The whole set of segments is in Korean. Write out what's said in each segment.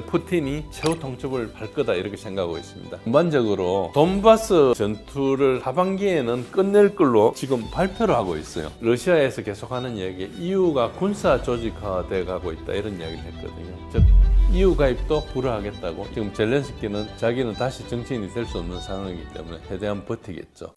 푸틴이 최후 통첩을 할 거다 이렇게 생각하고 있습니다. 전반적으로 돈바스 전투를 하반기에는 끝낼 걸로 지금 발표를 하고 있어요. 러시아에서 계속하는 이야기, EU가 군사 조직화돼 가고 있다 이런 이야기를 했거든요. 즉 EU 가입도 불허하겠다고. 지금 젤렌스키는 자기는 다시 정치인이 될 수 없는 상황이기 때문에 최대한 버티겠죠.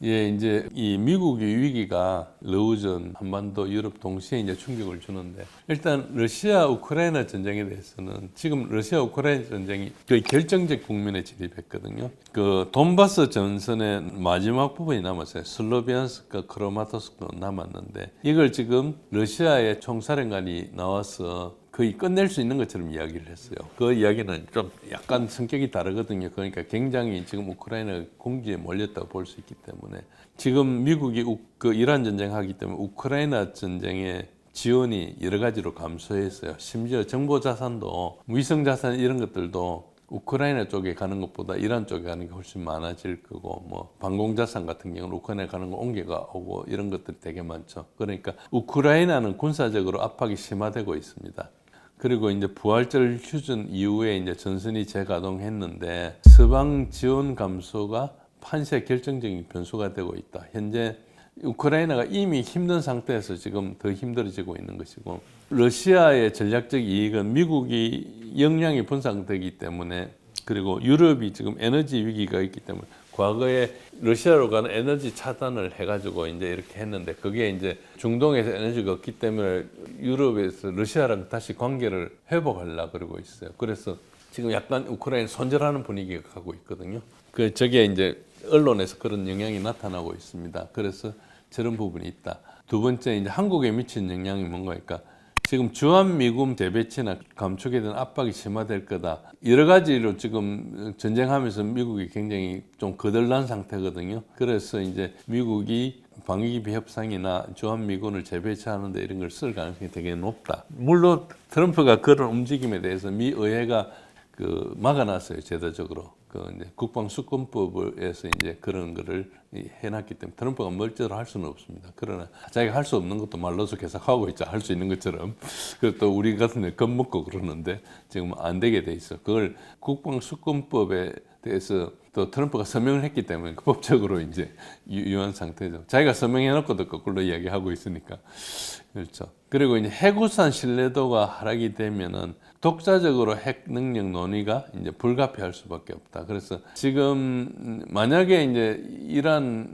예, 이제 이 미국의 위기가 러우전, 한반도, 유럽 동시에 이제 충격을 주는데, 일단 러시아 우크라이나 전쟁에 대해서는 지금 러시아 우크라이나 전쟁이 거의 결정적 국면에 진입했거든요. 그 돈바스 전선의 마지막 부분이 남았어요. 슬로비안스크, 크로마토스크도 남았는데 이걸 지금 러시아의 총사령관이 나와서 거의 끝낼 수 있는 것처럼 이야기를 했어요. 그 이야기는 좀 약간 성격이 다르거든요. 그러니까 굉장히 지금 우크라이나 공지에 몰렸다고 볼 수 있기 때문에 지금 미국이 그 이란 전쟁하기 때문에 우크라이나 전쟁에 지원이 여러 가지로 감소했어요. 심지어 정보 자산도 위성 자산 이런 것들도 우크라이나 쪽에 가는 것보다 이란 쪽에 가는 게 훨씬 많아질 거고, 뭐 방공 자산 같은 경우는 우크라이나 가는 거 옮겨가 오고 이런 것들이 되게 많죠. 그러니까 우크라이나는 군사적으로 압박이 심화되고 있습니다. 그리고 이제 부활절 휴전 이후에 이제 전선이 재가동했는데 서방 지원 감소가 판세 결정적인 변수가 되고 있다. 현재 우크라이나가 이미 힘든 상태에서 지금 더 힘들어지고 있는 것이고, 러시아의 전략적 이익은 미국이 역량이 분산되기 때문에, 그리고 유럽이 지금 에너지 위기가 있기 때문에 과거에 러시아로 가는 에너지 차단을 해가지고 이제 이렇게 했는데, 그게 이제 중동에서 에너지가 없기 때문에 유럽에서 러시아랑 다시 관계를 회복하려고 그러고 있어요. 그래서 지금 약간 우크라이나 손절하는 분위기가 가고 있거든요. 저게 이제 언론에서 그런 영향이 나타나고 있습니다. 그래서 저런 부분이 있다. 두 번째, 이제 한국에 미친 영향이 뭔가니까, 지금 주한미군 대배치나 감축에 대한 압박이 심화될 거다. 여러 가지로 지금 전쟁하면서 미국이 굉장히 좀 거덜난 상태거든요. 그래서 이제 미국이 방위기비 협상이나 주한미군을 재배치하는데 이런 걸 쓸 가능성이 되게 높다. 물론 트럼프가 그런 움직임에 대해서 미 의회가 막아놨어요, 제도적으로. 이제 국방수권법에서 이제 그런 거를 해놨기 때문에 트럼프가 멀쩡히 할 수는 없습니다. 그러나 자기가 할 수 없는 것도 말로서 계속 하고 있죠. 할 수 있는 것처럼. 그리고 또 우리 같은 데 겁먹고 그러는데 지금 안 되게 돼 있어. 그걸 국방수권법에 대해서 또 트럼프가 서명을 했기 때문에 법적으로 이제 유효한 상태죠. 자기가 서명해놓고도 거꾸로 이야기하고 있으니까. 그렇죠. 그리고 이제 해구산 신뢰도가 하락이 되면은 독자적으로 핵 능력 논의가 이제 불가피할 수밖에 없다. 그래서 지금 만약에 이제 이란에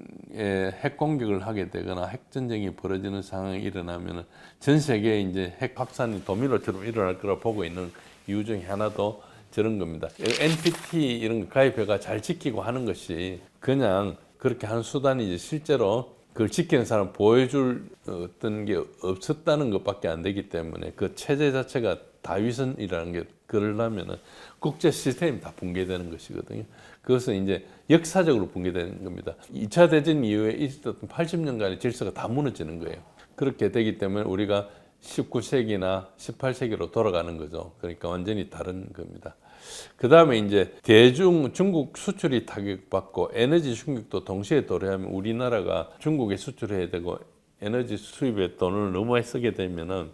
핵 공격을 하게 되거나 핵 전쟁이 벌어지는 상황이 일어나면은 전 세계에 이제 핵 확산이 도미노처럼 일어날 거라 보고 있는 이유 중에 하나도 저런 겁니다. NPT 이런 거 가입해가 잘 지키고 하는 것이 그냥 그렇게 하는 수단이지, 실제로 그걸 지키는 사람 보여줄 어떤 게 없었다는 것밖에 안 되기 때문에 그 체제 자체가 다위선이라는 게 그러려면은 국제 시스템이 다 붕괴되는 것이거든요. 그것은 이제 역사적으로 붕괴되는 겁니다. 2차 대전 이후에 있었던 80년간의 질서가 다 무너지는 거예요. 그렇게 되기 때문에 우리가 19세기나 18세기로 돌아가는 거죠. 그러니까 완전히 다른 겁니다. 그 다음에 이제 중국 수출이 타격받고 에너지 충격도 동시에 도래하면 우리나라가 중국에 수출해야 되고 에너지 수입에 돈을 너무 많이 쓰게 되면은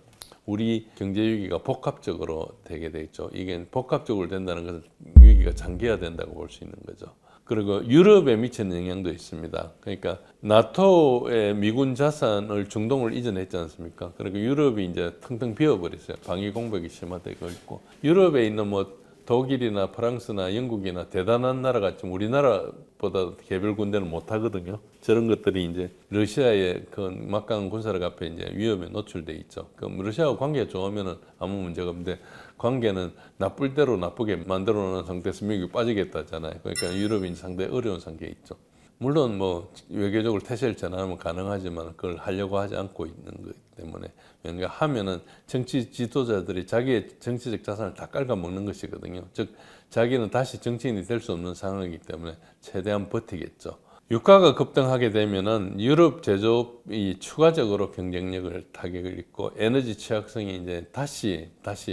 우리 경제 위기가 복합적으로 되게 돼 있죠. 이게 복합적으로 된다는 것은 위기가 장기화된다고 볼 수 있는 거죠. 그리고 유럽에 미치는 영향도 있습니다. 그러니까 나토의 미군 자산을 중동을 이전했지 않습니까? 그리고 유럽이 이제 텅텅 비어버렸어요. 방위 공백이 심화되고 있고, 유럽에 있는 뭐 독일이나 프랑스나 영국이나 대단한 나라 같지만 우리나라보다 개별 군대는 못하거든요. 저런 것들이 이제 러시아의 그 막강한 군사력 앞에 이제 위험에 노출돼 있죠. 그럼 러시아와 관계가 좋으면은 아무 문제가 없는데, 관계는 나쁠 대로 나쁘게 만들어 놓은 상태에서 미국이 빠지겠다잖아요. 그러니까 유럽이 상당히 어려운 상태에 있죠. 물론 뭐 외교적으로 태세를 전환하면 가능하지만 그걸 하려고 하지 않고 있는 거기 때문에, 뭔가 하면은 정치 지도자들이 자기의 정치적 자산을 다 깔아먹는 것이거든요. 즉 자기는 다시 정치인이 될 수 없는 상황이기 때문에 최대한 버티겠죠. 유가가 급등하게 되면은 유럽 제조업이 추가적으로 경쟁력을 타격을 입고 에너지 취약성이 이제 다시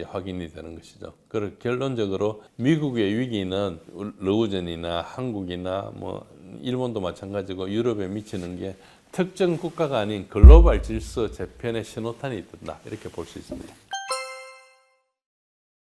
확인이 되는 것이죠. 그리고 결론적으로 미국의 위기는 러우전이나 한국이나 뭐 일본도 마찬가지고 유럽에 미치는 게 특정 국가가 아닌 글로벌 질서 재편의 신호탄이 든다. 이렇게 볼 수 있습니다.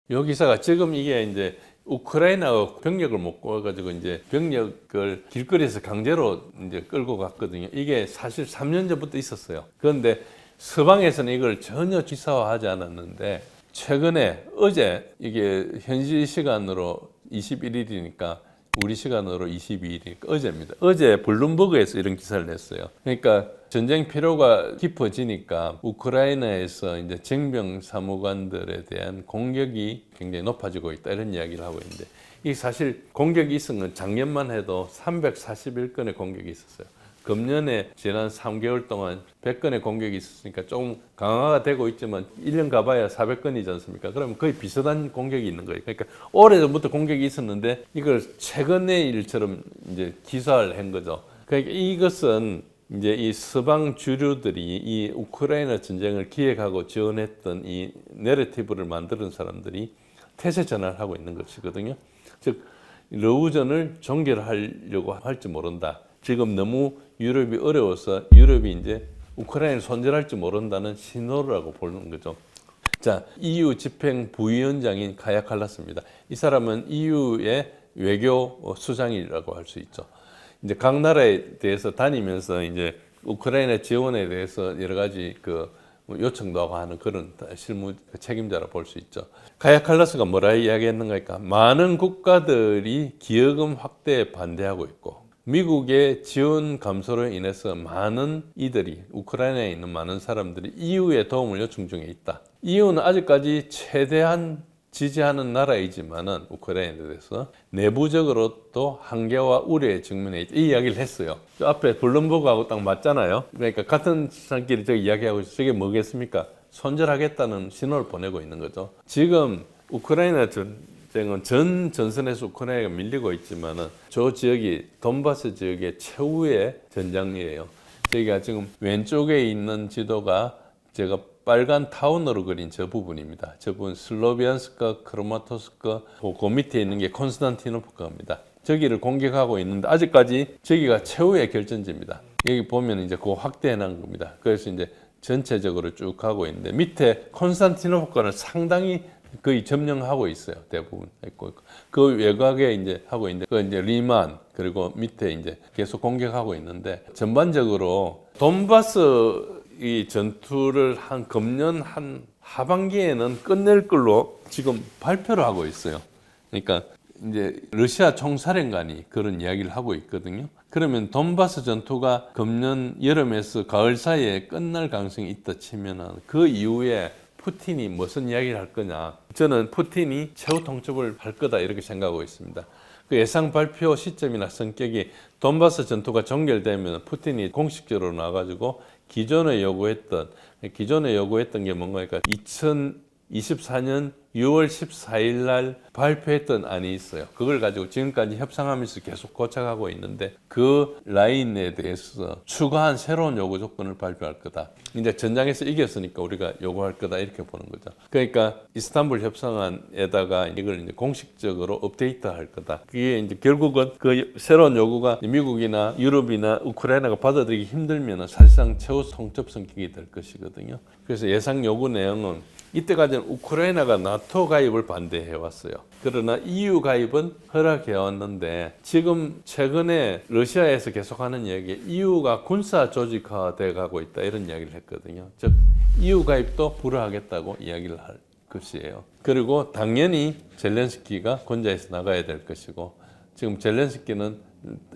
이 기사가 지금 이게 이제 우크라이나가 병력을 못 구해가지고 이제 병력을 길거리에서 강제로 이제 끌고 갔거든요. 이게 사실 3년 전부터 있었어요. 그런데 서방에서는 이걸 전혀 기사화하지 않았는데 최근에 어제 이게 현지 시간으로 21일이니까 우리 시간으로 22일이니까 어제입니다. 어제 블룸버그에서 이런 기사를 냈어요. 그러니까 전쟁 피로가 깊어지니까 우크라이나에서 이제 징병 사무관들에 대한 공격이 굉장히 높아지고 있다 이런 이야기를 하고 있는데 이 사실 공격이 있은 건 작년만 해도 341건의 공격이 있었어요. 금년에 지난 3개월 동안 100건의 공격이 있었으니까 조금 강화가 되고 있지만 1년 가봐야 400건이지 않습니까? 그러면 거의 비슷한 공격이 있는 거예요. 그러니까 오래전부터 공격이 있었는데 이걸 최근의 일처럼 이제 기사를 한 거죠. 그러니까 이것은 이제 이 서방 주류들이 이 우크라이나 전쟁을 기획하고 지원했던 이 내러티브를 만드는 사람들이 태세 전환을 하고 있는 것이거든요. 즉 러우전을 종결하려고 할지 모른다. 지금 너무 유럽이 어려워서 유럽이 이제 우크라이나를 손절할지 모른다는 신호라고 보는 거죠. 자, EU 집행 부위원장인 카야 칼라스입니다. 이 사람은 EU의 외교 수장이라고 할 수 있죠. 이제 각 나라에 대해서 다니면서 이제 우크라이나 지원에 대해서 여러 가지 요청도 하고 하는 그런 실무 책임자라 볼 수 있죠. 카야 칼라스가 뭐라 이야기했는가 하니까 많은 국가들이 기여금 확대에 반대하고 있고 미국의 지원 감소로 인해서 많은 이들이 우크라이나에 있는 많은 사람들이 EU의 도움을 요청 중에 있다. EU는 아직까지 최대한 지지하는 나라이지만은 우크라이나에 대해서 내부적으로 또 한계와 우려에 직면해 있다. 이 이야기를 했어요. 저 앞에 블룸버그하고 딱 맞잖아요. 그러니까 같은 사람끼리 저기 이야기하고 있어요. 저게 뭐겠습니까? 손절하겠다는 신호를 보내고 있는 거죠. 지금 우크라이나 전쟁은 전 전선에서 우크라이나가 밀리고 있지만은 저 지역이 돈바스 지역의 최후의 전장이에요. 저희가 지금 왼쪽에 있는 지도가 제가 빨간 타운으로 그린 저 부분입니다. 저 부분 슬로비안스크, 크로마토스크, 그 밑에 있는 게 콘스탄티노프카입니다. 저기를 공격하고 있는데 아직까지 저기가 최후의 결전지입니다. 여기 보면 이제 그거 확대해 놓은 겁니다. 그래서 이제 전체적으로 쭉 가고 있는데 밑에 콘스탄티노프카는 상당히 거의 점령하고 있어요. 대부분 있고 그 외곽에 이제 하고 있는데 그 이제 리만 그리고 밑에 이제 계속 공격하고 있는데 전반적으로 돈바스 이 전투를 금년 한 하반기에는 끝낼 걸로 지금 발표를 하고 있어요. 그러니까 이제 러시아 총사령관이 그런 이야기를 하고 있거든요. 그러면 돈바스 전투가 금년 여름에서 가을 사이에 끝날 가능성이 있다 치면은 그 이후에 푸틴이 무슨 이야기를 할 거냐. 저는 푸틴이 최후 통첩을 할 거다 이렇게 생각하고 있습니다. 그 예상 발표 시점이나 성격이 돈바스 전투가 종결되면 푸틴이 공식적으로 나와가지고 기존에 요구했던 게 뭔가 그러니까 2024년 6월 14일 날 발표했던 안이 있어요. 그걸 가지고 지금까지 협상하면서 계속 고착하고 있는데 그 라인에 대해서 추가한 새로운 요구 조건을 발표할 거다. 이제 전장에서 이겼으니까 우리가 요구할 거다 이렇게 보는 거죠. 그러니까 이스탄불 협상안에다가 이걸 이제 공식적으로 업데이트할 거다. 그게 이제 결국은 그 새로운 요구가 미국이나 유럽이나 우크라이나가 받아들이기 힘들면은 사실상 최후 통첩 성격이 될 것이거든요. 그래서 예상 요구 내용은 이때까지는 우크라이나가 나토 가입을 반대해 왔어요. 그러나 EU 가입은 허락해 왔는데 지금 최근에 러시아에서 계속하는 이야기 EU가 군사 조직화돼 가고 있다 이런 이야기를 했거든요. 즉 EU 가입도 불허하겠다고 이야기를 할 것이에요. 그리고 당연히 젤렌스키가 권좌에서 나가야 될 것이고 지금 젤렌스키는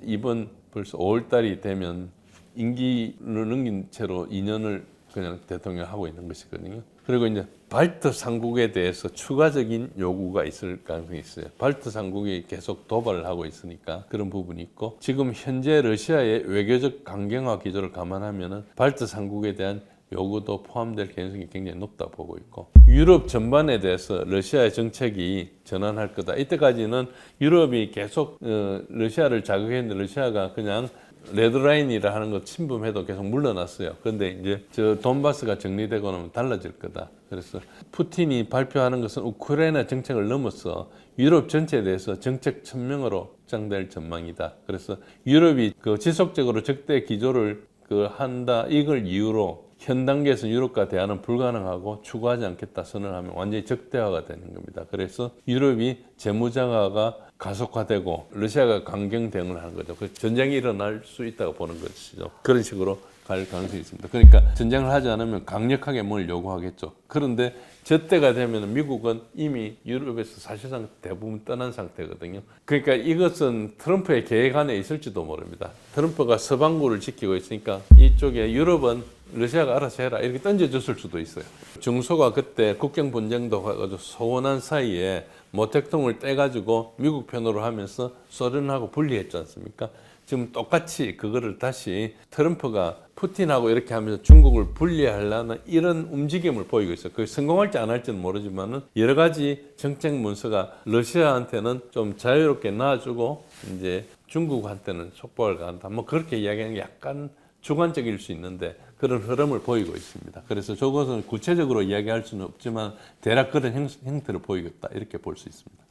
이번 벌써 5월 달이 되면 임기를 넘긴 채로 2년을 그냥 대통령 하고 있는 것이거든요. 그리고 이제 발트 삼국에 대해서 추가적인 요구가 있을 가능성이 있어요. 발트 삼국이 계속 도발을 하고 있으니까 그런 부분이 있고 지금 현재 러시아의 외교적 강경화 기조를 감안하면은 발트 삼국에 대한 요구도 포함될 가능성이 굉장히 높다 보고 있고 유럽 전반에 대해서 러시아의 정책이 전환할 거다. 이때까지는 유럽이 계속 러시아를 자극했는데 러시아가 그냥 레드라인이라 하는 거 침범해도 계속 물러났어요. 그런데 이제 저 돈바스가 정리되고 나면 달라질 거다. 그래서 푸틴이 발표하는 것은 우크라이나 정책을 넘어서 유럽 전체에 대해서 정책 천명으로 확장될 전망이다. 그래서 유럽이 그 지속적으로 적대 기조를 그 한다 이걸 이유로 현 단계에서 유럽과 대화는 불가능하고 추구하지 않겠다 선언하면 완전히 적대화가 되는 겁니다. 그래서 유럽이 재무장화가 가속화되고 러시아가 강경 대응을 하는 거죠. 그 전쟁이 일어날 수 있다고 보는 것이죠. 그런 식으로 갈 가능성이 있습니다. 그러니까 전쟁을 하지 않으면 강력하게 뭘 요구하겠죠. 그런데 저때가 되면 미국은 이미 유럽에서 사실상 대부분 떠난 상태거든요. 그러니까 이것은 트럼프의 계획 안에 있을지도 모릅니다. 트럼프가 서방구를 지키고 있으니까 이쪽에 유럽은 러시아가 알아서 해라 이렇게 던져줬을 수도 있어요. 중소가 그때 국경 분쟁도 가지고 소원한 사이에 모택동을 떼가지고 미국 편으로 하면서 소련하고 분리했지 않습니까? 지금 똑같이 그거를 다시 트럼프가 푸틴하고 이렇게 하면서 중국을 분리하려는 이런 움직임을 보이고 있어요. 그게 성공할지 안 할지는 모르지만은 여러 가지 정책 문서가 러시아한테는 좀 자유롭게 놔주고 이제 중국한테는 속보를 간다. 뭐 그렇게 이야기하는 게 약간 주관적일 수 있는데 그런 흐름을 보이고 있습니다. 그래서 저것은 구체적으로 이야기할 수는 없지만 대략 그런 형태를 보이겠다 이렇게 볼 수 있습니다.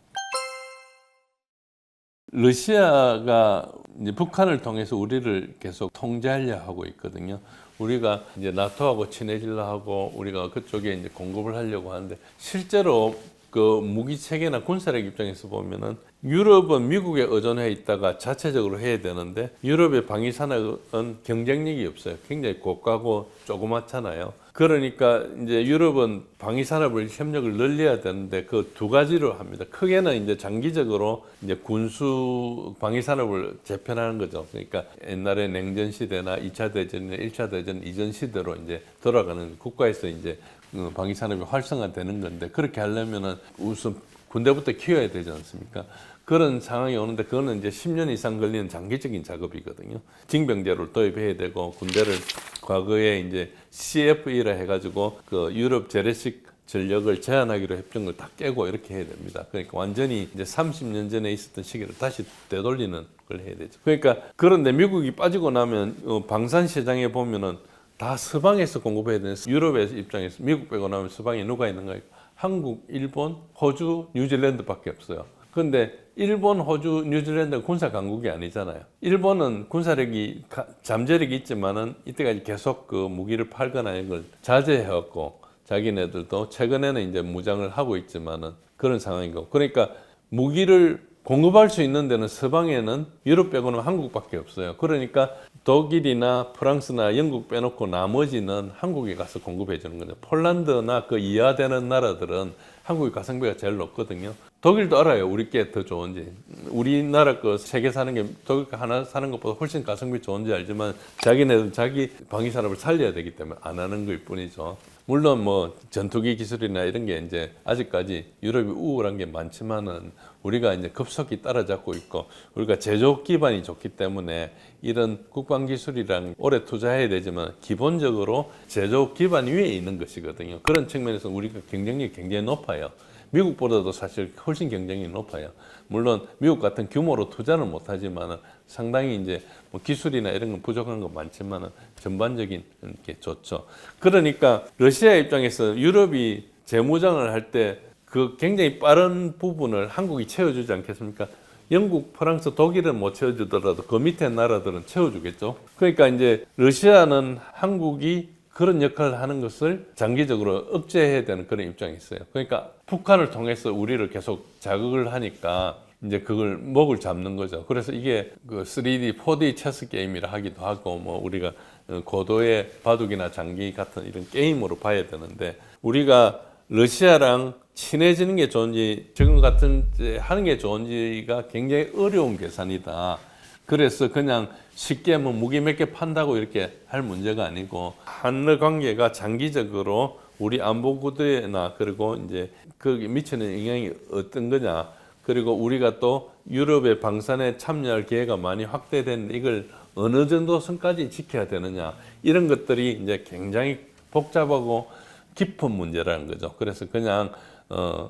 러시아가 이제 북한을 통해서 우리를 계속 통제하려 하고 있거든요. 우리가 이제 나토하고 친해지려 하고 우리가 그쪽에 이제 공급을 하려고 하는데 실제로 그 무기 체계나 군사력 입장에서 보면은 유럽은 미국에 의존해 있다가 자체적으로 해야 되는데 유럽의 방위 산업은 경쟁력이 없어요. 굉장히 고가고 조그맣잖아요. 그러니까 이제 유럽은 방위 산업을 협력을 늘려야 되는데 그 두 가지로 합니다. 크게는 이제 장기적으로 이제 군수 방위 산업을 재편하는 거죠. 그러니까 옛날에 냉전 시대나 2차 대전이나 1차 대전 이전 시대로 이제 돌아가는 국가에서 이제 방위 산업이 활성화되는 건데 그렇게 하려면은 우선 군대부터 키워야 되지 않습니까? 그런 상황이 오는데 그거는 이제 10년 이상 걸리는 장기적인 작업이거든요. 징병제를 도입해야 되고 군대를 과거에 이제 CFE라 해가지고 그 유럽 재래식 전력을 제한하기로 했던 걸 다 깨고 이렇게 해야 됩니다. 그러니까 완전히 이제 30년 전에 있었던 시기를 다시 되돌리는 걸 해야 되죠. 그러니까 그런데 미국이 빠지고 나면 방산 시장에 보면은 다 서방에서 공급해야 되는 유럽의 입장에서 미국 빼고 나면 서방에 누가 있는가? 한국, 일본, 호주, 뉴질랜드밖에 없어요. 그런데 일본, 호주, 뉴질랜드는 군사 강국이 아니잖아요. 일본은 군사력이 잠재력이 있지만은 이때까지 계속 그 무기를 팔거나 이걸 자제해왔고 자기네들도 최근에는 이제 무장을 하고 있지만은 그런 상황이고 그러니까 무기를 공급할 수 있는 데는 서방에는 유럽 빼고는 한국밖에 없어요. 그러니까 독일이나 프랑스나 영국 빼놓고 나머지는 한국에 가서 공급해 주는 거죠. 폴란드나 그 이하되는 나라들은 한국의 가성비가 제일 높거든요. 독일도 알아요. 우리 게 더 좋은지. 우리나라 거 세 개 사는 게 독일 거 하나 사는 것보다 훨씬 가성비 좋은지 알지만 자기네들 자기 방위 산업을 살려야 되기 때문에 안 하는 걸 뿐이죠. 물론 뭐 전투기 기술이나 이런 게 이제 아직까지 유럽이 우월한 게 많지만은 우리가 이제 급속히 따라잡고 있고 우리가 제조업 기반이 좋기 때문에 이런 국방 기술이랑 오래 투자해야 되지만 기본적으로 제조업 기반 위에 있는 것이거든요. 그런 측면에서 우리가 경쟁력이 굉장히 높아요. 미국보다도 사실 훨씬 경쟁력이 높아요. 물론 미국 같은 규모로 투자는 못하지만 상당히 이제 뭐 기술이나 이런 건 부족한 건 많지만 전반적인 게 좋죠. 그러니까 러시아 입장에서 유럽이 재무장을 할 때 그 굉장히 빠른 부분을 한국이 채워주지 않겠습니까? 영국, 프랑스, 독일은 못 채워주더라도 그 밑에 나라들은 채워주겠죠. 그러니까 이제 러시아는 한국이 그런 역할을 하는 것을 장기적으로 억제해야 되는 그런 입장이 있어요. 그러니까 북한을 통해서 우리를 계속 자극을 하니까 이제 그걸 목을 잡는 거죠. 그래서 이게 그 3D, 4D 체스 게임이라 하기도 하고 뭐 우리가 고도의 바둑이나 장기 같은 이런 게임으로 봐야 되는데 우리가 러시아랑 친해지는 게 좋은지 지금 같은 하는 게 좋은지가 굉장히 어려운 계산이다. 그래서 그냥 쉽게 뭐 무기 몇 개 판다고 이렇게 할 문제가 아니고 한러 관계가 장기적으로 우리 안보 구도에나 그리고 이제 거기 미치는 영향이 어떤 거냐. 그리고 우리가 또 유럽의 방산에 참여할 기회가 많이 확대된 이걸 어느 정도 선까지 지켜야 되느냐. 이런 것들이 이제 굉장히 복잡하고 깊은 문제라는 거죠. 그래서 그냥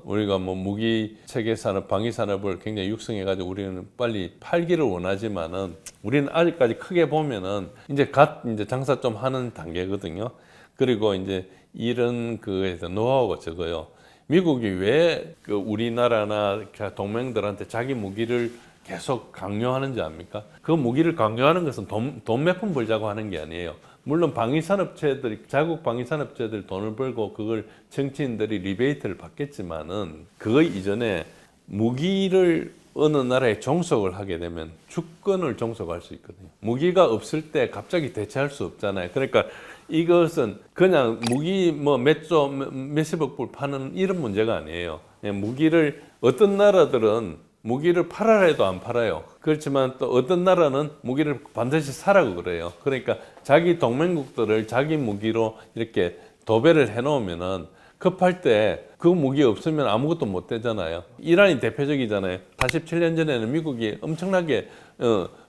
우리가 뭐 무기 체계 산업, 방위 산업을 굉장히 육성해 가지고 우리는 빨리 팔기를 원하지만은 우리는 아직까지 크게 보면은 이제 이제 장사 좀 하는 단계거든요. 그리고 이제 이런 그에서 노하우가 적어요. 미국이 왜 그 우리나라나 동맹들한테 자기 무기를 계속 강요하는지 압니까? 그 무기를 강요하는 것은 돈 몇 푼 벌자고 하는 게 아니에요. 물론 방위산업체들이, 자국 방위산업체들이 돈을 벌고 그걸 정치인들이 리베이트를 받겠지만은 그거 이전에 무기를 어느 나라에 종속을 하게 되면 주권을 종속할 수 있거든요. 무기가 없을 때 갑자기 대체할 수 없잖아요. 그러니까 이것은 그냥 무기 뭐 몇십억 불 파는 이런 문제가 아니에요. 무기를 어떤 나라들은 무기를 팔아라 해도 안 팔아요. 그렇지만 또 어떤 나라는 무기를 반드시 사라고 그래요. 그러니까 자기 동맹국들을 자기 무기로 이렇게 도배를 해놓으면은 급할 때 그 무기 없으면 아무것도 못 되잖아요. 이란이 대표적이잖아요. 47년 전에는 미국이 엄청나게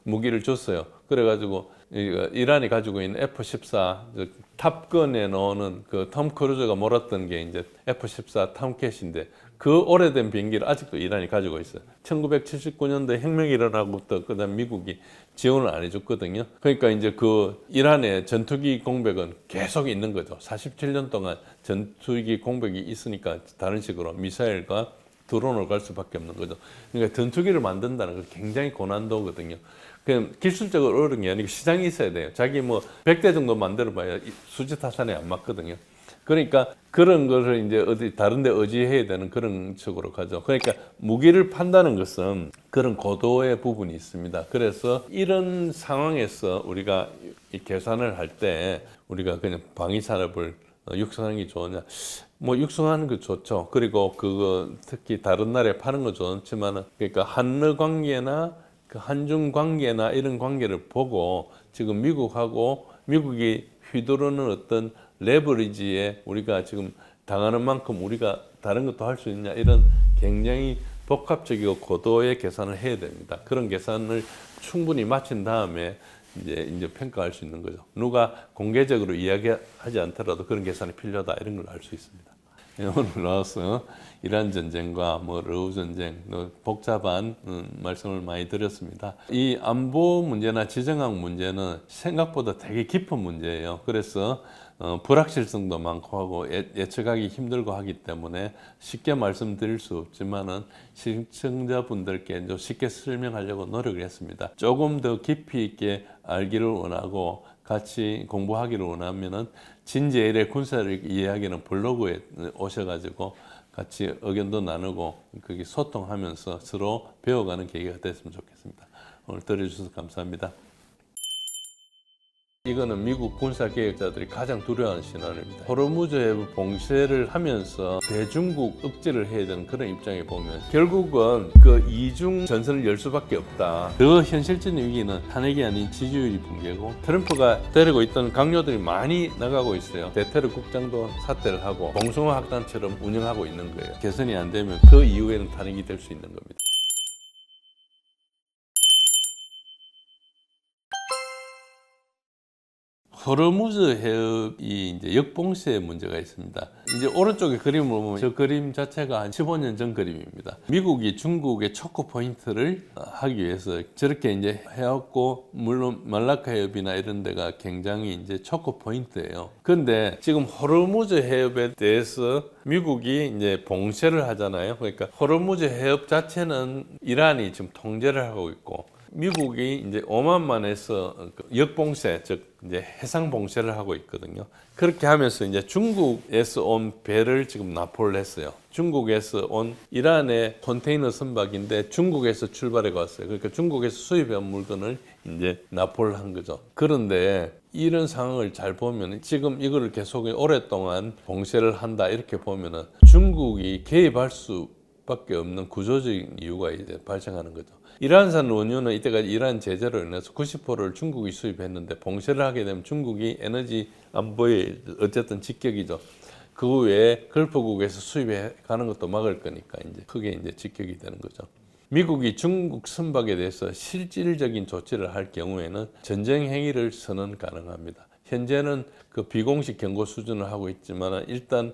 무기를 줬어요. 그래가지고 이란이 가지고 있는 F-14 탑건에 나오는 그 톰 크루즈가 몰았던 게 이제 F-14 탐캣인데 그 오래된 비행기를 아직도 이란이 가지고 있어요. 1979년도에 혁명이 일어나고부터 그다음 미국이 지원을 안 해줬거든요. 그러니까 이제 그 이란의 전투기 공백은 계속 있는 거죠. 47년 동안 전투기 공백이 있으니까 다른 식으로 미사일과 드론을 갈 수밖에 없는 거죠. 그러니까 전투기를 만든다는 건 굉장히 고난도거든요. 그냥 기술적으로 어려운 게 아니고 시장이 있어야 돼요. 자기 뭐 100대 정도 만들어봐야 수지 타산에 안 맞거든요. 그러니까 그런 것을 이제 어디 다른 데 의지해야 되는 그런 쪽으로 가죠. 그러니까 무기를 판다는 것은 그런 고도의 부분이 있습니다. 그래서 이런 상황에서 우리가 이 계산을 할 때 우리가 그냥 방위 산업을 육성하는 게 좋으냐? 뭐 육성하는 거 좋죠. 그리고 그거 특히 다른 나라에 파는 거 좋지만은 그러니까 한러 관계나 그 한중 관계나 이런 관계를 보고 지금 미국이 휘두르는 어떤 레버리지에 우리가 지금 당하는 만큼 우리가 다른 것도 할 수 있냐 이런 굉장히 복합적이고 고도의 계산을 해야 됩니다. 그런 계산을 충분히 마친 다음에 이제 평가할 수 있는 거죠. 누가 공개적으로 이야기하지 않더라도 그런 계산이 필요하다 이런 걸 알 수 있습니다. 오늘 나와서 이란 전쟁과 뭐 러우 전쟁 복잡한 말씀을 많이 드렸습니다. 이 안보 문제나 지정학 문제는 생각보다 되게 깊은 문제예요. 그래서 불확실성도 많고 하고 예측하기 힘들고 하기 때문에 쉽게 말씀드릴 수 없지만은 시청자분들께 쉽게 설명하려고 노력을 했습니다. 조금 더 깊이 있게 알기를 원하고 같이 공부하기를 원하면은 진제일의 군사를 이해하기는 블로그에 오셔가지고 같이 의견도 나누고 거기 소통하면서 서로 배워가는 계기가 됐으면 좋겠습니다. 오늘 들어주셔서 감사합니다. 이거는 미국 군사계획자들이 가장 두려워하는 시나리오입니다. 호르무즈 해협 봉쇄를 하면서 대중국 억제를 해야 되는 그런 입장에 보면 결국은 그 이중 전선을 열 수밖에 없다. 더 현실적인 위기는 탄핵이 아닌 지지율이 붕괴고 트럼프가 데리고 있던 강요들이 많이 나가고 있어요. 대테러 국장도 사퇴를 하고 봉숭아 학단처럼 운영하고 있는 거예요. 개선이 안 되면 그 이후에는 탄핵이 될 수 있는 겁니다. 호르무즈 해협이 이제 역봉쇄 문제가 있습니다. 이제 오른쪽에 그림을 보면 저 그림 자체가 한 15년 전 그림입니다. 미국이 중국의 초크 포인트를 하기 위해서 저렇게 이제 해왔고, 물론 말라카 해협이나 이런 데가 굉장히 이제 초크 포인트예요. 근데 지금 호르무즈 해협에 대해서 미국이 이제 봉쇄를 하잖아요. 그러니까 호르무즈 해협 자체는 이란이 지금 통제를 하고 있고, 미국이 이제 오만만에서 역봉쇄, 즉 이제 해상 봉쇄를 하고 있거든요. 그렇게 하면서 이제 중국에서 온 배를 지금 납포를 했어요. 중국에서 온 이란의 컨테이너 선박인데 중국에서 출발해 왔어요. 그러니까 중국에서 수입한 물건을 이제 납포를 한 거죠. 그런데 이런 상황을 잘 보면 지금 이거를 계속 오랫동안 봉쇄를 한다 이렇게 보면은 중국이 개입할 수밖에 없는 구조적인 이유가 이제 발생하는 거죠. 이란산 원유는 이때까지 이란 제재로 인해서 90%를 중국이 수입했는데 봉쇄를 하게 되면 중국이 에너지 안보에 어쨌든 직격이죠. 그 외에 걸프국에서 수입해 가는 것도 막을 거니까 이제 크게 이제 직격이 되는 거죠. 미국이 중국 선박에 대해서 실질적인 조치를 할 경우에는 전쟁 행위를 선언 가능합니다. 현재는 그 비공식 경고 수준을 하고 있지만 일단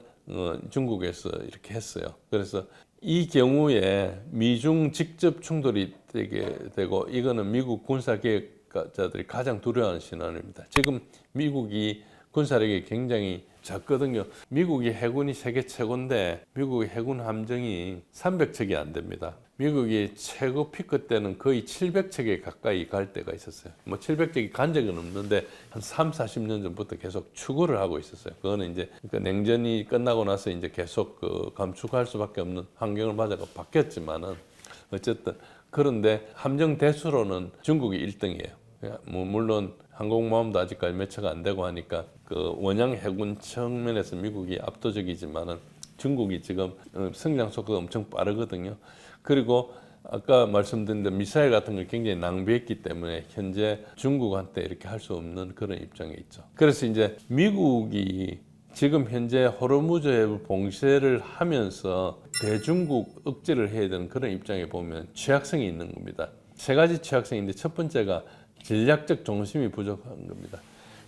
중국에서 이렇게 했어요. 그래서 이 경우에 미중 직접 충돌이 되게 되고, 이거는 미국 군사계획자들이 가장 두려워하는 시나리오입니다. 지금 미국이 군사력이 굉장히 작거든요. 미국이 해군이 세계 최고인데 미국의 해군 함정이 300척이 안 됩니다. 미국이 최고 피크 때는 거의 700척에 가까이 갈 때가 있었어요. 뭐 700척이 간 적은 없는데 한 3, 40년 전부터 계속 추구를 하고 있었어요. 그거는 이제 냉전이 끝나고 나서 이제 계속 감축할 수밖에 없는 환경을 맞아가 바뀌었지만은 어쨌든 그런데 함정 대수로는 중국이 1등이에요. 뭐 물론 항공모함도 아직까지 몇 척 안 되고 하니까 그 원양 해군 측면에서 미국이 압도적이지만은 중국이 지금 성장 속도가 엄청 빠르거든요. 그리고 아까 말씀드린 대로 미사일 같은 걸 굉장히 낭비했기 때문에 현재 중국한테 이렇게 할 수 없는 그런 입장에 있죠. 그래서 이제 미국이 지금 현재 호르무즈 해협 봉쇄를 하면서 대중국 억제를 해야 되는 그런 입장에 보면 취약성이 있는 겁니다. 세 가지 취약성인데 첫 번째가 전략적 중심이 부족한 겁니다.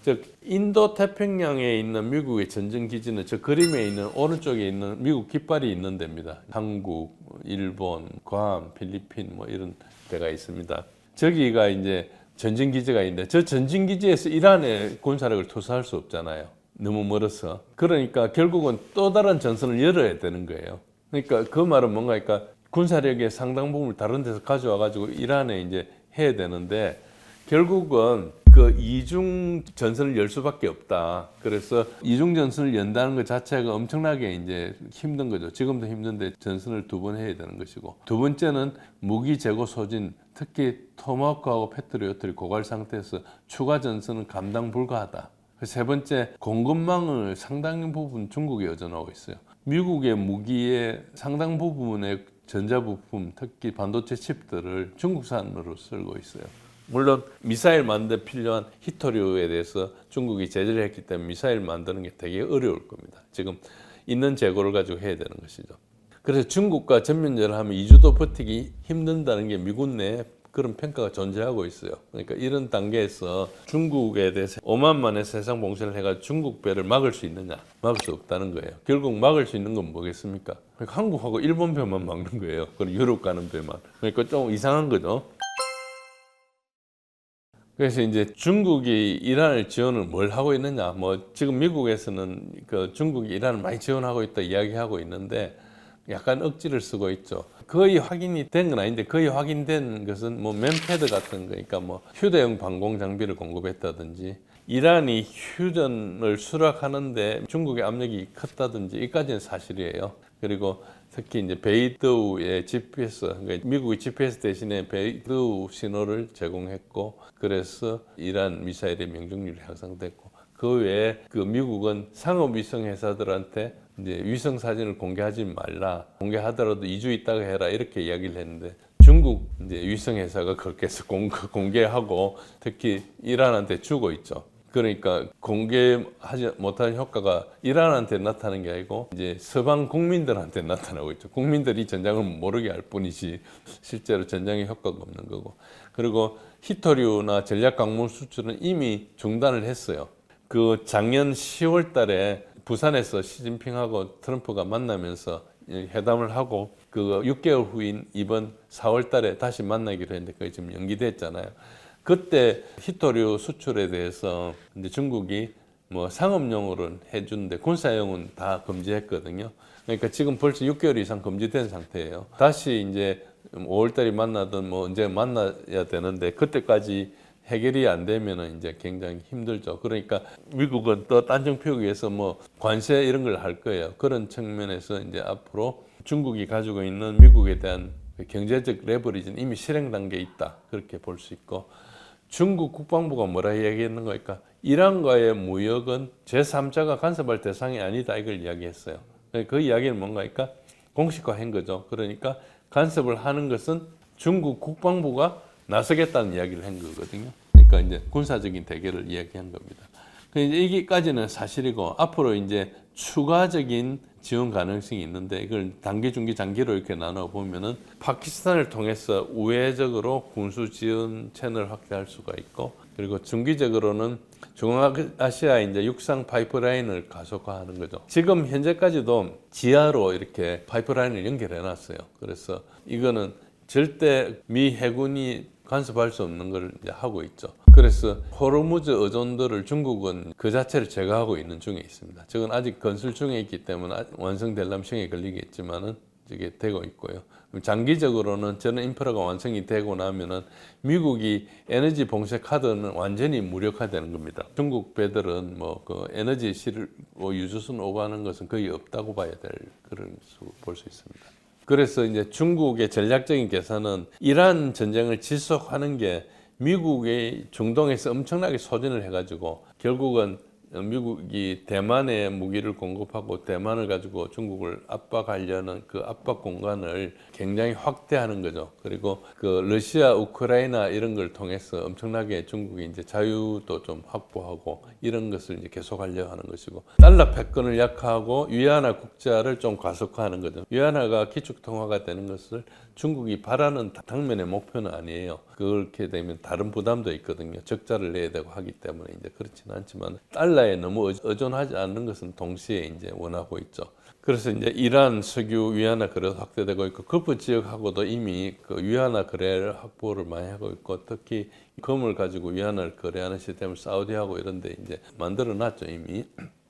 즉 인도 태평양에 있는 미국의 전쟁 기지는 저 그림에 있는 오른쪽에 있는 미국 깃발이 있는 데입니다. 한국, 일본, 괌, 필리핀 뭐 이런 데가 있습니다. 저기가 이제 전쟁 기지가 있는데 저 전쟁 기지에서 이란에 군사력을 투사할 수 없잖아요. 너무 멀어서. 그러니까 결국은 또 다른 전선을 열어야 되는 거예요. 그러니까 그 말은 뭔가 그러니까 군사력의 상당 부분을 다른 데서 가져와 가지고 이란에 이제 해야 되는데 결국은 그 이중 전선을 열 수밖에 없다. 그래서 이중 전선을 연다는 것 자체가 엄청나게 이제 힘든 거죠. 지금도 힘든데 전선을 2번 해야 되는 것이고. 두 번째는 무기 재고 소진, 특히 토마호크하고 패트리어트를 고갈 상태에서 추가 전선은 감당 불가하다. 세 번째, 공급망을 상당 부분 중국에 의존하고 있어요. 미국의 무기의 상당 부분의 전자부품, 특히 반도체 칩들을 중국산으로 쓰고 있어요. 물론 미사일 만들 데 필요한 히토류에 대해서 중국이 제재를 했기 때문에 미사일 만드는 게 되게 어려울 겁니다. 지금 있는 재고를 가지고 해야 되는 것이죠. 그래서 중국과 전면전을 하면 2주도 버티기 힘든다는 게 미군 내에 그런 평가가 존재하고 있어요. 그러니까 이런 단계에서 중국에 대해서 5만 만의 세상 봉쇄를 해가지고 중국 배를 막을 수 있느냐? 막을 수 없다는 거예요. 결국 막을 수 있는 건 뭐겠습니까? 그러니까 한국하고 일본 배만 막는 거예요. 그리고 유럽 가는 배만. 그러니까 좀 이상한 거죠. 그래서 이제 중국이 이란을 지원을 뭘 하고 있느냐? 뭐 지금 미국에서는 그 중국이 이란을 많이 지원하고 있다 이야기하고 있는데 약간 억지를 쓰고 있죠. 거의 확인이 된 건 아닌데 거의 확인된 것은 뭐 맨패드 같은 거니까 뭐 휴대용 방공 장비를 공급했다든지 이란이 휴전을 수락하는데 중국의 압력이 컸다든지 이까지는 사실이에요. 그리고 특히 이제 베이드우의 GPS, 그러니까 미국의 GPS 대신에 베이드우 신호를 제공했고, 그래서 이란 미사일의 명중률이 향상됐고, 그 외에 그 미국은 상업 위성 회사들한테 이제 위성 사진을 공개하지 말라, 공개하더라도 2주 있다가 해라 이렇게 이야기를 했는데 중국 이제 위성 회사가 그렇게 해서 공개하고 특히 이란한테 주고 있죠. 그러니까 공개하지 못한 효과가 이란한테 나타나는 게 아니고 이제 서방 국민들한테 나타나고 있죠. 국민들이 전장을 모르게 할 뿐이지 실제로 전장에 효과가 없는 거고. 그리고 히토류나 전략 광물 수출은 이미 중단을 했어요. 그 작년 10월 달에 부산에서 시진핑하고 트럼프가 만나면서 회담을 하고 그 6개월 후인 이번 4월 달에 다시 만나기로 했는데 그게 지금 연기됐잖아요. 그때 히토류 수출에 대해서 이제 중국이 뭐 상업용으로는 해주는데 군사용은 다 금지했거든요. 그러니까 지금 벌써 6개월 이상 금지된 상태예요. 다시 이제 5월달에 만나든 뭐 언제 만나야 되는데 그때까지 해결이 안 되면은 이제 굉장히 힘들죠. 그러니까 미국은 또 딴정 피우기 위해서 뭐 관세 이런 걸 할 거예요. 그런 측면에서 이제 앞으로 중국이 가지고 있는 미국에 대한 경제적 레버리지는 이미 실행 단계에 있다. 그렇게 볼 수 있고 중국 국방부가 뭐라 얘기했는 거니까 이란과의 무역은 제3자가 간섭할 대상이 아니다. 이걸 이야기했어요. 그 이야기는 뭔가니까 공식화한 거죠. 그러니까 간섭을 하는 것은 중국 국방부가 나서겠다는 이야기를 한 거거든요. 그러니까 이제 군사적인 대결을 이야기한 겁니다. 이제 이게까지는 사실이고 앞으로 이제 추가적인 지원 가능성이 있는데 이걸 단기, 중기, 장기로 이렇게 나눠 보면은 파키스탄을 통해서 우회적으로 군수 지원 채널을 확대할 수가 있고 그리고 중기적으로는 중앙아시아 이제 육상 파이프라인을 가속화하는 거죠. 지금 현재까지도 지하로 이렇게 파이프라인을 연결해 놨어요. 그래서 이거는 절대 미 해군이 간섭할 수 없는 걸 이제 하고 있죠. 그래서 호르무즈 의존도를 중국은 그 자체를 제거하고 있는 중에 있습니다. 저건 아직 건설 중에 있기 때문에 완성되려면 시간이 걸리겠지만은 이게 되고 있고요. 장기적으로는 저는 인프라가 완성이 되고 나면은 미국이 에너지 봉쇄 카드는 완전히 무력화되는 겁니다. 중국 배들은 뭐 그 에너지 유조선 오가는 것은 거의 없다고 봐야 될 그런 볼 수 있습니다. 그래서 이제 중국의 전략적인 계산은 이란 전쟁을 지속하는 게 미국의 중동에서 엄청나게 소진을 해가지고 결국은 미국이 대만에 무기를 공급하고 대만을 가지고 중국을 압박하려는 그 압박 공간을 굉장히 확대하는 거죠. 그리고 그 러시아, 우크라이나 이런 걸 통해서 엄청나게 중국이 이제 자유도 좀 확보하고 이런 것을 이제 계속하려 하는 것이고, 달러 패권을 약화하고 위안화 국자를 좀 가속화하는 거죠. 위안화가 기축통화가 되는 것을 중국이 바라는 당면의 목표는 아니에요. 그렇게 되면 다른 부담도 있거든요. 적자를 내야 되고 하기 때문에 이제 그렇지는 않지만 달러에 너무 의존하지 않는 것은 동시에 이제 원하고 있죠. 그래서 이제 이란 석유 위안화 거래도 확대되고 있고, 걸프 지역하고도 이미 그 위안화 거래를 확보를 많이 하고 있고, 특히 금을 가지고 위안화를 거래하는 시스템을 사우디하고 이런 데 이제 만들어 놨죠, 이미.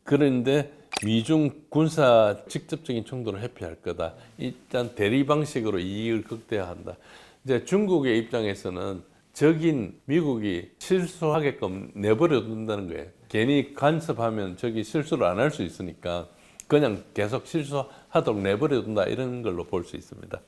그런데 미중 군사 직접적인 충돌을 회피할 거다. 일단 대리 방식으로 이익을 극대화한다. 이제 중국의 입장에서는 적인 미국이 실수하게끔 내버려 둔다는 거예요. 괜히 간섭하면 적이 실수를 안 할 수 있으니까 그냥 계속 실수하도록 내버려 둔다, 이런 걸로 볼 수 있습니다.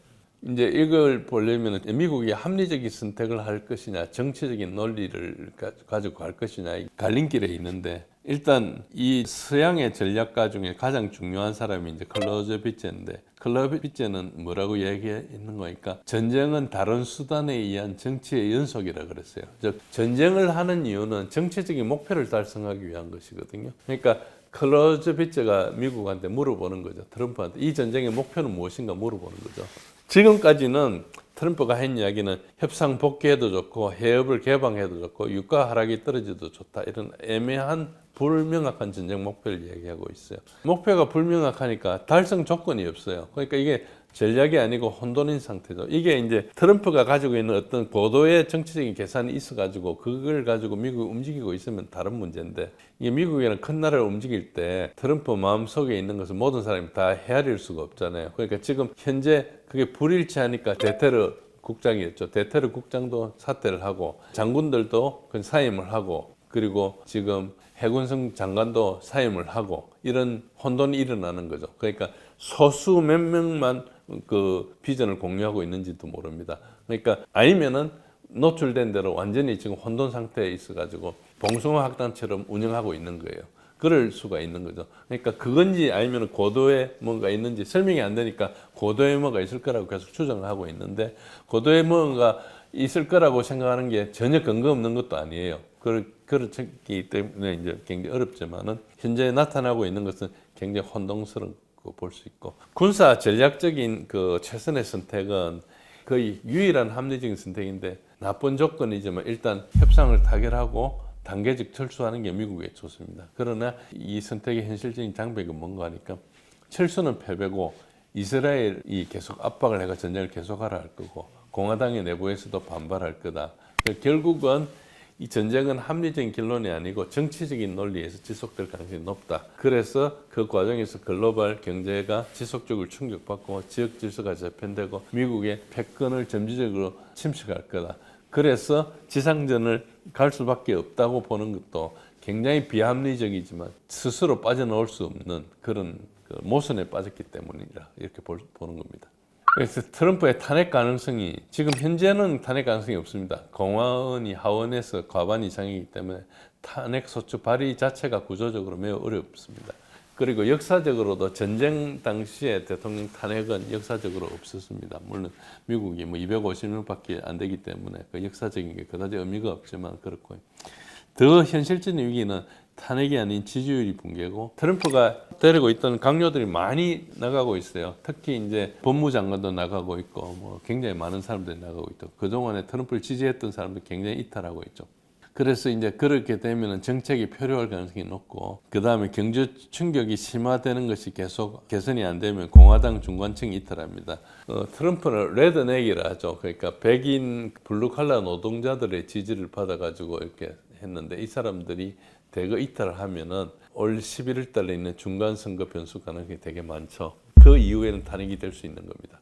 이제 이걸 보려면 미국이 합리적인 선택을 할 것이냐, 정치적인 논리를 가지고 갈 것이냐, 갈림길에 있는데, 일단 이 서양의 전략가 중에 가장 중요한 사람이 이제 클라우제비체인데, 클라우제비체는 뭐라고 얘기했는 거니까 전쟁은 다른 수단에 의한 정치의 연속이라 그랬어요. 즉 전쟁을 하는 이유는 정치적인 목표를 달성하기 위한 것이거든요. 그러니까 클라우제비체가 미국한테 물어보는 거죠. 트럼프한테 이 전쟁의 목표는 무엇인가 물어보는 거죠. 지금까지는 트럼프가 한 이야기는 협상 복귀해도 좋고 해협을 개방해도 좋고 유가 하락이 떨어져도 좋다, 이런 애매한 불명확한 전쟁 목표를 얘기하고 있어요. 목표가 불명확하니까 달성 조건이 없어요. 그러니까 이게 전략이 아니고 혼돈인 상태죠. 이게 이제 트럼프가 가지고 있는 어떤 고도의 정치적인 계산이 있어가지고 그걸 가지고 미국이 움직이고 있으면 다른 문제인데, 이게 미국이라는 큰 나라를 움직일 때 트럼프 마음속에 있는 것을 모든 사람이 다 헤아릴 수가 없잖아요. 그러니까 지금 현재 그게 불일치하니까 대테러 국장이었죠. 대테러 국장도 사퇴를 하고 장군들도 그 사임을 하고, 그리고 지금 해군성 장관도 사임을 하고, 이런 혼돈이 일어나는 거죠. 그러니까 소수 몇 명만 그 비전을 공유하고 있는지도 모릅니다. 그러니까 아니면은 노출된 대로 완전히 지금 혼돈 상태에 있어가지고 봉숭아 학단처럼 운영하고 있는 거예요. 그럴 수가 있는 거죠. 그러니까 그건지 아니면 고도에 뭔가 있는지 설명이 안 되니까 고도에 뭐가 있을 거라고 계속 추정을 하고 있는데, 고도에 뭔가 있을 거라고 생각하는 게 전혀 근거 없는 것도 아니에요. 그렇기 때문에 이제 굉장히 어렵지만은 현재 나타나고 있는 것은 굉장히 혼동스럽고 볼 수 있고, 군사 전략적인 그 최선의 선택은 거의 유일한 합리적인 선택인데 나쁜 조건이지만 일단 협상을 타결하고 단계적 철수하는 게 미국에 좋습니다. 그러나 이 선택의 현실적인 장벽이 뭔가 하니까 철수는 패배고 이스라엘이 계속 압박을 해가 전쟁을 계속하라 할 거고 공화당의 내부에서도 반발할 거다. 결국은 이 전쟁은 합리적인 결론이 아니고 정치적인 논리에서 지속될 가능성이 높다. 그래서 그 과정에서 글로벌 경제가 지속적으로 충격받고 지역 질서가 재편되고 미국의 패권을 점진적으로 침식할 거다. 그래서 지상전을 갈 수밖에 없다고 보는 것도 굉장히 비합리적이지만 스스로 빠져나올 수 없는 그런 모순에 빠졌기 때문이라 이렇게 보는 겁니다. 그래서 트럼프의 탄핵 가능성이 지금 현재는 탄핵 가능성이 없습니다. 공화원이 하원에서 과반 이상이기 때문에 탄핵 소추 발의 자체가 구조적으로 매우 어렵습니다. 그리고 역사적으로도 전쟁 당시에 대통령 탄핵은 역사적으로 없었습니다. 물론 미국이 뭐 250명밖에 안 되기 때문에 그 역사적인 게 그다지 의미가 없지만 그렇고요. 더 현실적인 위기는 탄핵이 아닌 지지율이 붕괴고, 트럼프가 데리고 있던 강요들이 많이 나가고 있어요. 특히 이제 법무장관도 나가고 있고 뭐 굉장히 많은 사람들이 나가고 있고, 그동안에 트럼프를 지지했던 사람들 굉장히 이탈하고 있죠. 그래서 이제 그렇게 되면 정책이 표류할 가능성이 높고, 그 다음에 경제 충격이 심화되는 것이 계속 개선이 안 되면 공화당 중간층이 이탈합니다. 트럼프는 레드넥이라 하죠. 그러니까 백인 블루칼라 노동자들의 지지를 받아가지고 이렇게 했는데, 이 사람들이 대거 이탈을 하면은 올 11월 달에 있는 중간선거 변수 가능성이 되게 많죠. 그 이후에는 탄핵이 될 수 있는 겁니다.